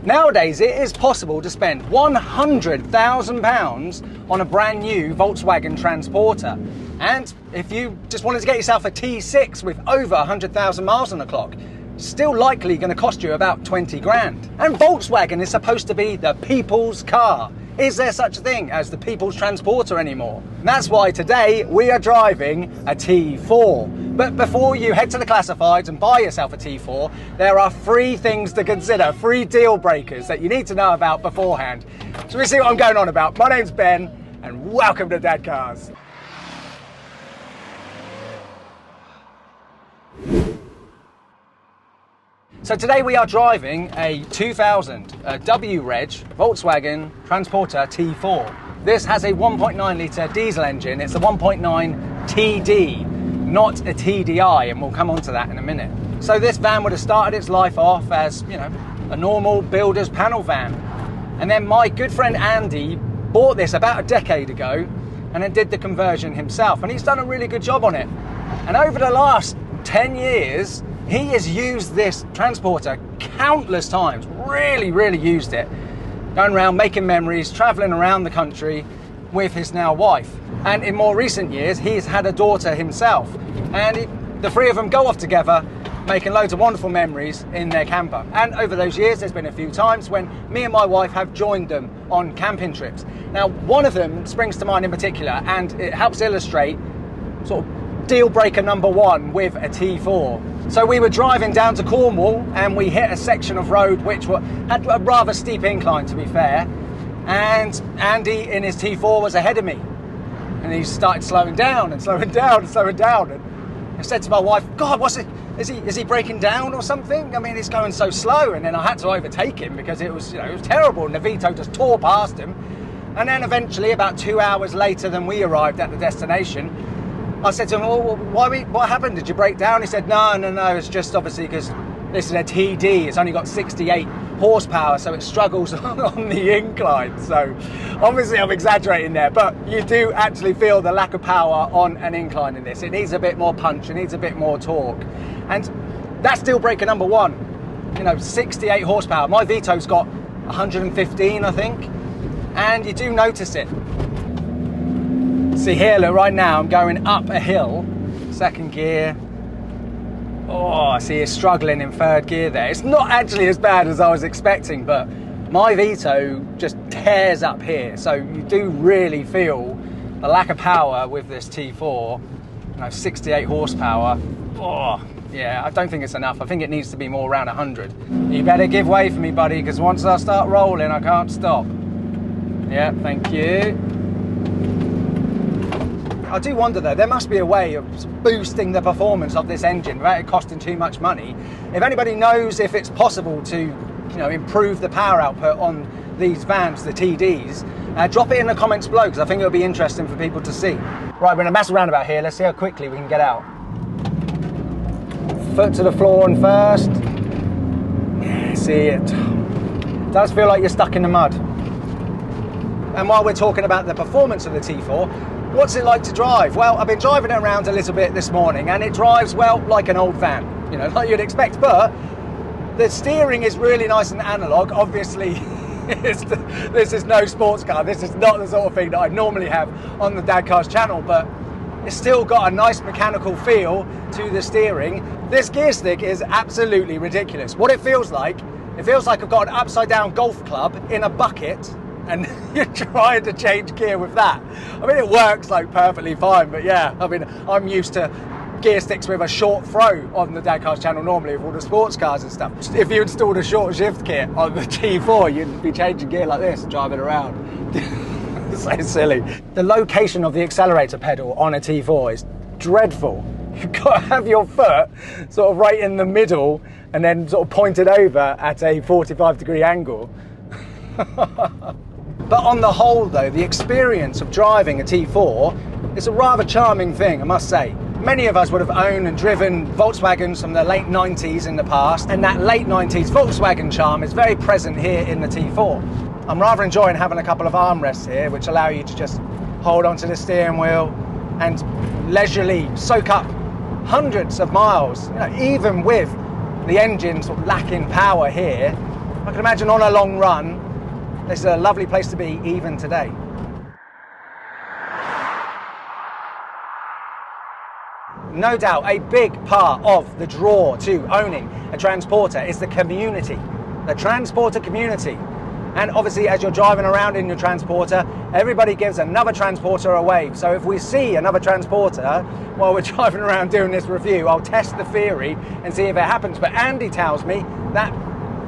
Nowadays, it is possible to spend £100,000 on a brand new Volkswagen Transporter. And if you just wanted to get yourself a T6 with over 100,000 miles on the clock, still likely going to cost you about 20 grand. And Volkswagen is supposed to be the people's car. Is there such a thing as the people's transporter anymore? And that's why today we are driving a T4. But before you head to the classifieds and buy yourself a T4, there are 3 things to consider, 3 deal breakers that you need to know about beforehand. So we see what I'm going on about. My name's Ben, and welcome to Dadcars. So today we are driving a 2000 W-Reg Volkswagen Transporter T4. This has a 1.9 litre diesel engine. It's a 1.9 TD, not a TDI, and we'll come on to that in a minute. So this van would have started its life off as, you know, a normal builder's panel van. And then my good friend Andy bought this about a decade ago and then did the conversion himself. And he's done a really good job on it. And over the last 10 years, he has used this transporter countless times, really used it. Going around making memories, traveling around the country with his now wife. And in more recent years, he's had a daughter himself. And the 3 of them go off together, making loads of wonderful memories in their camper. And over those years, there's been a few times when me and my wife have joined them on camping trips. Now, one of them springs to mind in particular, and it helps illustrate sort of deal breaker number 1 with a T4. So we were driving down to Cornwall and we hit a section of road which had a rather steep incline, to be fair, and Andy in his T4 was ahead of me, and he started slowing down and slowing down and slowing down, and I said to my wife, God, what's it? Is he breaking down or something? I mean, it's going so slow. And then I had to overtake him because it was, it was terrible, and the Vito just tore past him. And then eventually, about 2 hours later than we arrived at the destination, I said to him, well, what happened? Did you break down? He said, no, it's just obviously because this is a TD. It's only got 68 horsepower, so it struggles on the incline. So obviously I'm exaggerating there, but you do actually feel the lack of power on an incline in this. It needs a bit more punch, it needs a bit more torque. And that's deal breaker number 1. 68 horsepower. My Vito's got 115, I think. And you do notice it. See here, look, right now I'm going up a hill, 2nd gear. Oh, I see it's struggling in 3rd gear there. It's not actually as bad as I was expecting, but my Vito just tears up here. So you do really feel the lack of power with this T4. 68 horsepower. Oh, yeah, I don't think it's enough. I think it needs to be more around 100. You better give way for me, buddy, because once I start rolling, I can't stop. Yeah, thank you. I do wonder though, there must be a way of boosting the performance of this engine without it costing too much money. If anybody knows if it's possible to, improve the power output on these vans, the TDs, drop it in the comments below, because I think it'll be interesting for people to see. Right, we're in a massive roundabout here. Let's see how quickly we can get out. Foot to the floor and first. Yeah, see it. Does feel like you're stuck in the mud. And while we're talking about the performance of the T4, what's it like to drive? Well, I've been driving it around a little bit this morning, and it drives, well, like an old van, like you'd expect, but the steering is really nice and analog. Obviously, this is no sports car. This is not the sort of thing that I normally have on the Dadcars channel, but it's still got a nice mechanical feel to the steering. This gear stick is absolutely ridiculous. What it feels like I've got an upside down golf club in a bucket, and you're trying to change gear with that. I mean, it works like perfectly fine, but yeah, I mean, I'm used to gear sticks with a short throw on the Dadcars channel normally with all the sports cars and stuff. If you installed a short shift kit on the T4, you'd be changing gear like this and driving around. So silly. The location of the accelerator pedal on a T4 is dreadful. You've got to have your foot sort of right in the middle and then sort of pointed over at a 45-degree angle. But on the whole though, the experience of driving a T4 is a rather charming thing, I must say. Many of us would have owned and driven Volkswagens from the late 90s in the past, and that late 90s Volkswagen charm is very present here in the T4. I'm rather enjoying having a couple of armrests here which allow you to just hold onto the steering wheel and leisurely soak up hundreds of miles, even with the engine sort of lacking power here. I can imagine on a long run, this is a lovely place to be even today. No doubt, a big part of the draw to owning a transporter is the community, the transporter community. And obviously, as you're driving around in your transporter, everybody gives another transporter a wave. So if we see another transporter while we're driving around doing this review, I'll test the theory and see if it happens. But Andy tells me that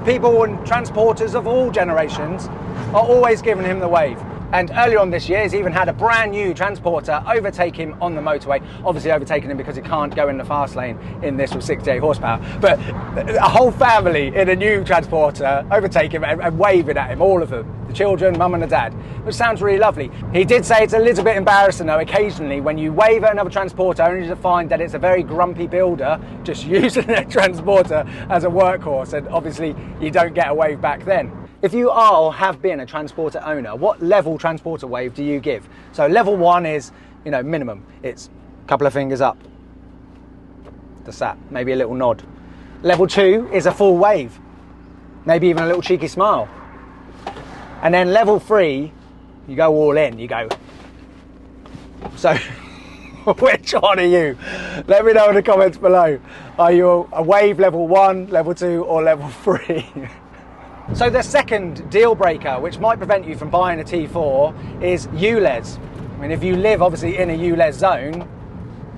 people and transporters of all generations are always giving him the wave. And earlier on this year, he's even had a brand new transporter overtake him on the motorway. Obviously overtaking him because he can't go in the fast lane in this with 68 horsepower. But a whole family in a new transporter overtake him and waving at him, all of them. The children, mum and the dad, which sounds really lovely. He did say it's a little bit embarrassing though, occasionally, when you wave at another transporter only to find that it's a very grumpy builder just using their transporter as a workhorse. And obviously you don't get a wave back then. If you are or have been a transporter owner, what level transporter wave do you give? So level 1 is, you know, minimum. It's a couple of fingers up. That's that, maybe a little nod. Level 2 is a full wave. Maybe even a little cheeky smile. And then level 3, you go all in, you go. So, which one are you? Let me know in the comments below. Are you a wave level 1, level 2, or level 3? So the second deal breaker, which might prevent you from buying a T4, is Ulez. I mean, if you live obviously in a Ulez zone,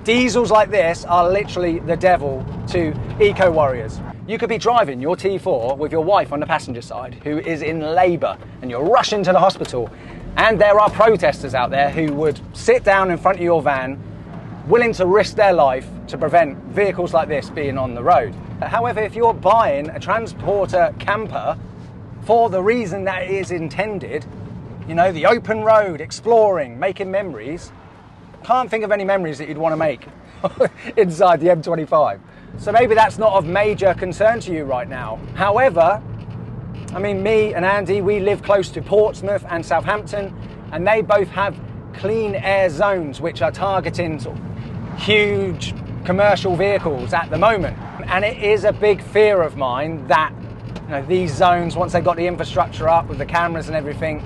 diesels like this are literally the devil to eco warriors. You could be driving your T4 with your wife on the passenger side who is in labour and you're rushing to the hospital, and there are protesters out there who would sit down in front of your van willing to risk their life to prevent vehicles like this being on the road. However, if you're buying a transporter camper for the reason that it is intended, you know, the open road, exploring, making memories, can't think of any memories that you'd want to make inside the M25. So maybe that's not of major concern to you right now. However, I mean, me and Andy, we live close to Portsmouth and Southampton, and they both have clean air zones which are targeting sort of huge commercial vehicles at the moment. And it is a big fear of mine that, you know, these zones, once they've got the infrastructure up with the cameras and everything,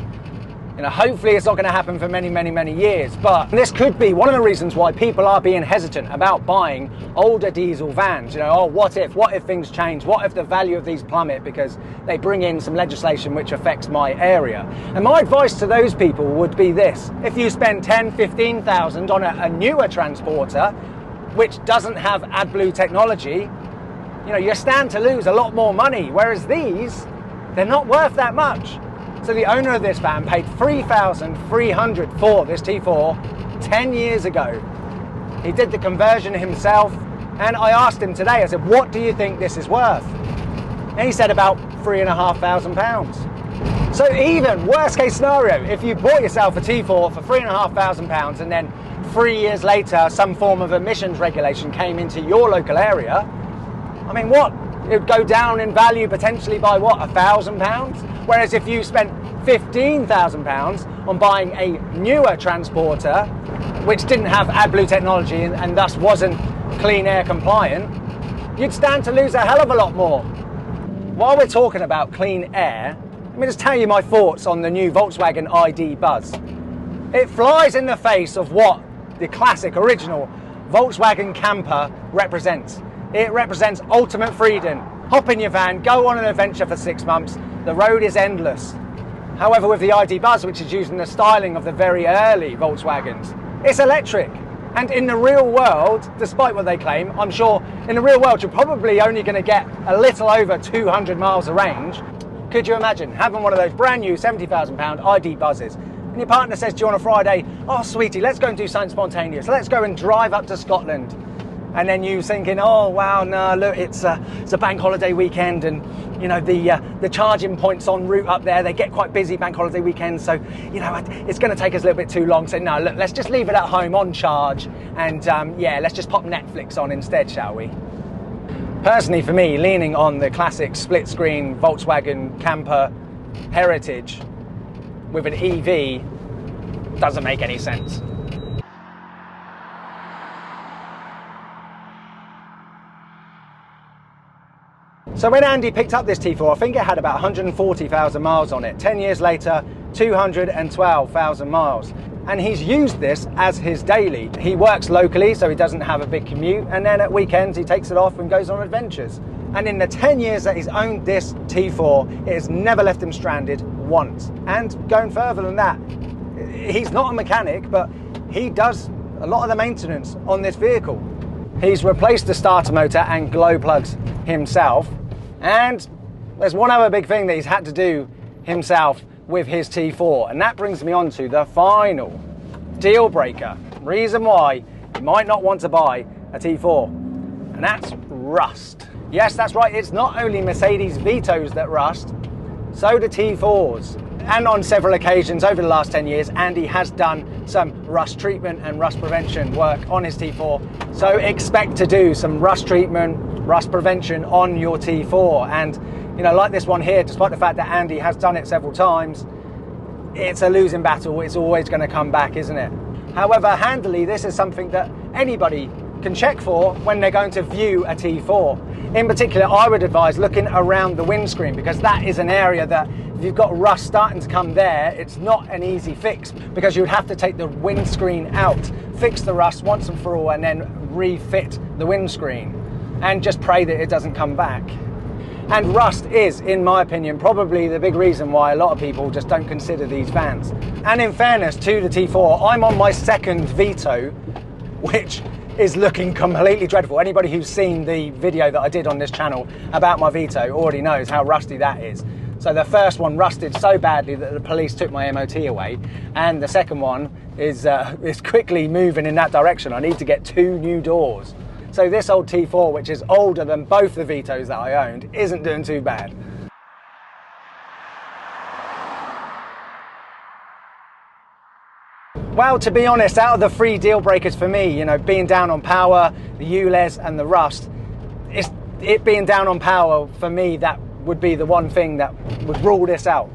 you know, hopefully it's not going to happen for many, many, many years. But this could be one of the reasons why people are being hesitant about buying older diesel vans. You know, oh, what if things change? What if the value of these plummet because they bring in some legislation which affects my area? And my advice to those people would be this: if you spend 10, 15,000 on a newer transporter, which doesn't have AdBlue technology, you know, you stand to lose a lot more money, whereas these, they're not worth that much. So the owner of this van paid $3,300 for this T4 10 years ago. He did the conversion himself, and I asked him today, I said, what do you think this is worth? And he said about £3,500. So even worst case scenario, if you bought yourself a T4 for £3,500 and then 3 years later some form of emissions regulation came into your local area, I mean, what? It would go down in value potentially by what, £1,000? Whereas if you spent £15,000 on buying a newer transporter, which didn't have AdBlue technology and thus wasn't clean air compliant, you'd stand to lose a hell of a lot more. While we're talking about clean air, let me just tell you my thoughts on the new Volkswagen ID Buzz. It flies in the face of what the classic, original Volkswagen camper represents. It represents ultimate freedom. Hop in your van, go on an adventure for 6 months. The road is endless. However, with the ID Buzz, which is using the styling of the very early Volkswagens, it's electric. And in the real world, despite what they claim, I'm sure in the real world you're probably only going to get a little over 200 miles of range. Could you imagine having one of those brand new £70,000 ID Buzzes, and your partner says to you on a Friday, oh sweetie, let's go and do something spontaneous. Let's go and drive up to Scotland. And then you thinking, oh wow, no, look, it's a bank holiday weekend, and you know the charging points en route up there, they get quite busy bank holiday weekends, so you know it's going to take us a little bit too long. So no, look, let's just leave it at home on charge, and yeah, let's just pop Netflix on instead, shall we? Personally, for me, leaning on the classic split-screen Volkswagen camper heritage with an EV doesn't make any sense. So when Andy picked up this T4, I think it had about 140,000 miles on it. 10 years later, 212,000 miles. And he's used this as his daily. He works locally, so he doesn't have a big commute, and then at weekends he takes it off and goes on adventures. And in the 10 years that he's owned this T4, it has never left him stranded once. And going further than that, he's not a mechanic, but he does a lot of the maintenance on this vehicle. He's replaced the starter motor and glow plugs himself. And there's one other big thing that he's had to do himself with his T4, and that brings me on to the final deal breaker, reason why you might not want to buy a T4, and that's rust. Yes, that's right, it's not only Mercedes Vitos that rust, so do T4s. And on several occasions over the last 10 years, Andy has done some rust treatment and rust prevention work on his T4, so expect to do some rust treatment, rust prevention on your T4. And you know, like this one here, despite the fact that Andy has done it several times, it's a losing battle. It's always going to come back, isn't it? However, handily, this is something that anybody can check for when they're going to view a T4. In particular, I would advise looking around the windscreen, because that is an area that if you've got rust starting to come there, it's not an easy fix, because you would have to take the windscreen out, fix the rust once and for all, and then refit the windscreen and just pray that it doesn't come back. And rust is, in my opinion, probably the big reason why a lot of people just don't consider these vans. And in fairness to the T4, I'm on my second Vito, which is looking completely dreadful. Anybody who's seen the video that I did on this channel about my Vito already knows how rusty that is. So the first one rusted so badly that the police took my MOT away, and the second one is quickly moving in that direction. I need to get 2 new doors. So this old T4, which is older than both the Vitos that I owned, isn't doing too bad. Well, to be honest, out of the 3 deal breakers for me, you know, being down on power, the Ulez and the rust, it being down on power for me, that would be the one thing that would rule this out.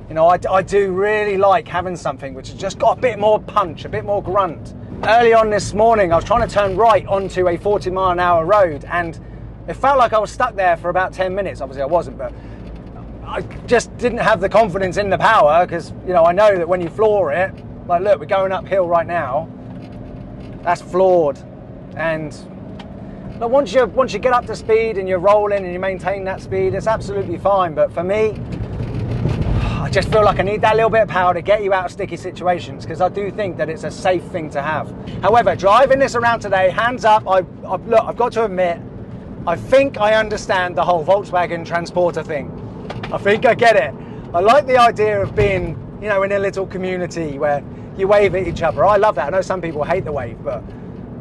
You know, I do really like having something which has just got a bit more punch, a bit more grunt. Early on this morning, I was trying to turn right onto a 40-mile-an-hour road, and it felt like I was stuck there for about 10 minutes. Obviously, I wasn't, but I just didn't have the confidence in the power, because, you know, I know that when you floor it, like, look, we're going uphill right now. That's floored. And but once you get up to speed and you're rolling and you maintain that speed, it's absolutely fine. But for me, I just feel like I need that little bit of power to get you out of sticky situations, because I do think that it's a safe thing to have. However, driving this around today, hands up, look, I've got to admit, I think I understand the whole Volkswagen transporter thing. I think I get it. I like the idea of being, you know, in a little community where you wave at each other. I love that. I know some people hate the wave, but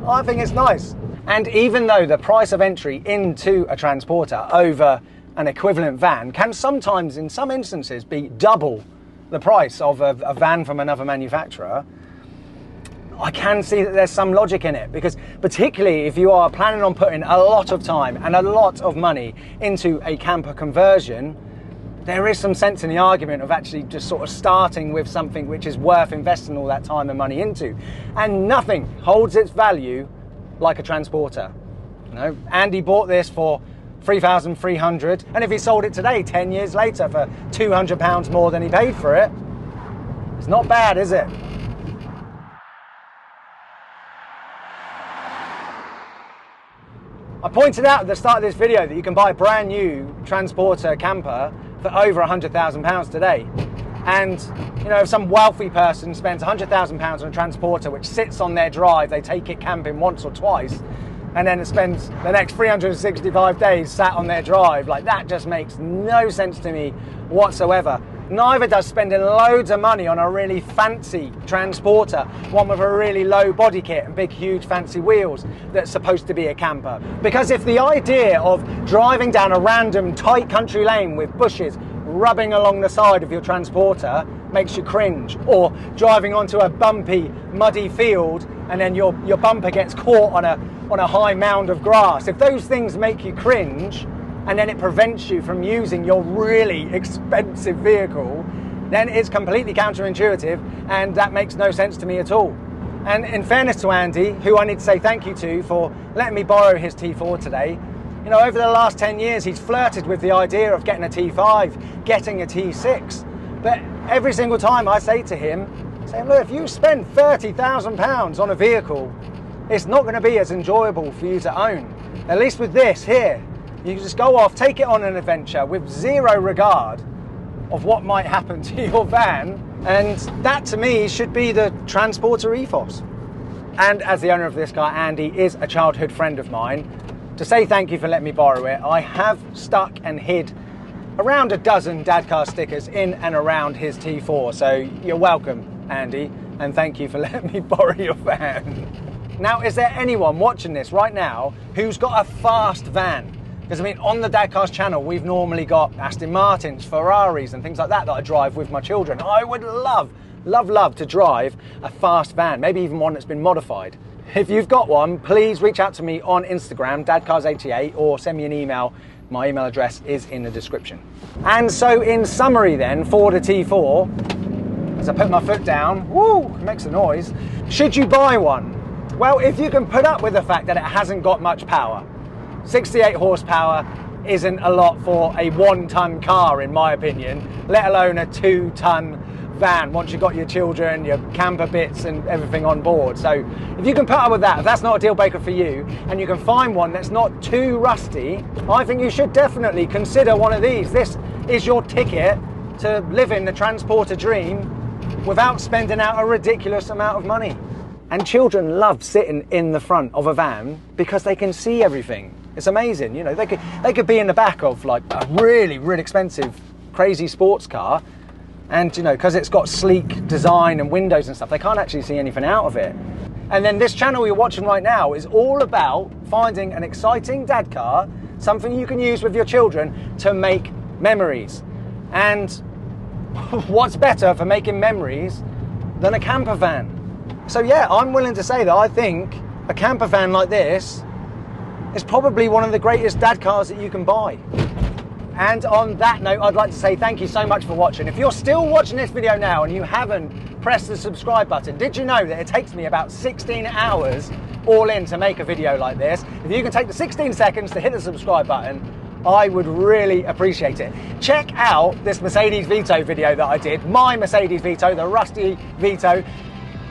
I think it's nice. And even though the price of entry into a transporter over an equivalent van can sometimes, in some instances, be double the price of a van from another manufacturer, I can see that there's some logic in it, because particularly if you are planning on putting a lot of time and a lot of money into a camper conversion, there is some sense in the argument of actually just sort of starting with something which is worth investing all that time and money into. And nothing holds its value like a transporter. You know, Andy bought this for $3,300, and if he sold it today 10 years later for £200 more than he paid for it, it's not bad, is it? I pointed out at the start of this video that you can buy a brand new transporter camper for over £100,000 today. And you know, if some wealthy person spends £100,000 on a transporter which sits on their drive, they take it camping once or twice, and then it spends the next 365 days sat on their drive, like, that just makes no sense to me whatsoever. Neither does spending loads of money on a really fancy transporter, one with a really low body kit and big huge fancy wheels, that's supposed to be a camper. Because if the idea of driving down a random tight country lane with bushes rubbing along the side of your transporter makes you cringe, or driving onto a bumpy, muddy field and then your bumper gets caught on a high mound of grass, if those things make you cringe and then it prevents you from using your really expensive vehicle, then it's completely counterintuitive, and that makes no sense to me at all. And in fairness to Andy, who I need to say thank you to for letting me borrow his T4 today, You know, over the last 10 years, he's flirted with the idea of getting a T5, getting a T6. But every single time I say to him, look, if you spend £30,000 on a vehicle, it's not going to be as enjoyable for you to own. At least with this here, you can just go off, take it on an adventure with zero regard of what might happen to your van. And that to me should be the transporter ethos. And as the owner of this car, Andy is a childhood friend of mine. To say thank you for letting me borrow it, I have stuck and hid around a dozen Dadcar stickers in and around his T4. So you're welcome, Andy, and thank you for letting me borrow your van. Now, is there anyone watching this right now who's got a fast van? Because I mean, on the Dadcars channel, we've normally got Aston Martins, Ferraris and things like that I drive with my children. I would love to drive a fast van, maybe even one that's been modified. If you've got one, please reach out to me on Instagram, Dadcars88, or send me an email. My email address is in the description. And so in summary then, for the T4, as I put my foot down, woo, it makes a noise. Should you buy one? Well, if you can put up with the fact that it hasn't got much power, 68 horsepower isn't a lot for a 1-ton car, in my opinion, let alone a 2-ton van once you've got your children, your camper bits and everything on board. So if you can put up with that, if that's not a deal breaker for you, and you can find one that's not too rusty, I think you should definitely consider one of these. This is your ticket to living the transporter dream without spending out a ridiculous amount of money. And children love sitting in the front of a van because they can see everything. It's amazing. You know, they could be in the back of like a really expensive, crazy sports car, and you know, because it's got sleek design and windows and stuff, they can't actually see anything out of it. And then this channel you're watching right now is all about finding an exciting dad car, something you can use with your children to make memories. And what's better for making memories than a camper van? So yeah, I'm willing to say that I think a camper van like this is probably one of the greatest dad cars that you can buy. And on that note, I'd like to say thank you so much for watching. If you're still watching this video now and you haven't pressed the subscribe button, did you know that it takes me about 16 hours all in to make a video like this? If you can take the 16 seconds to hit the subscribe button, I would really appreciate it. Check out this Mercedes Vito video that I did, my Mercedes Vito, the rusty Vito.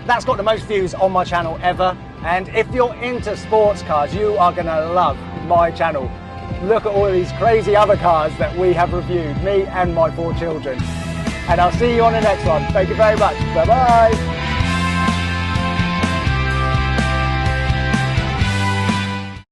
That's got the most views on my channel ever. And if you're into sports cars, you are gonna love my channel. Look at all these crazy other cars that we have reviewed, me and my 4 children. And I'll see you on the next one. Thank you very much. Bye-bye.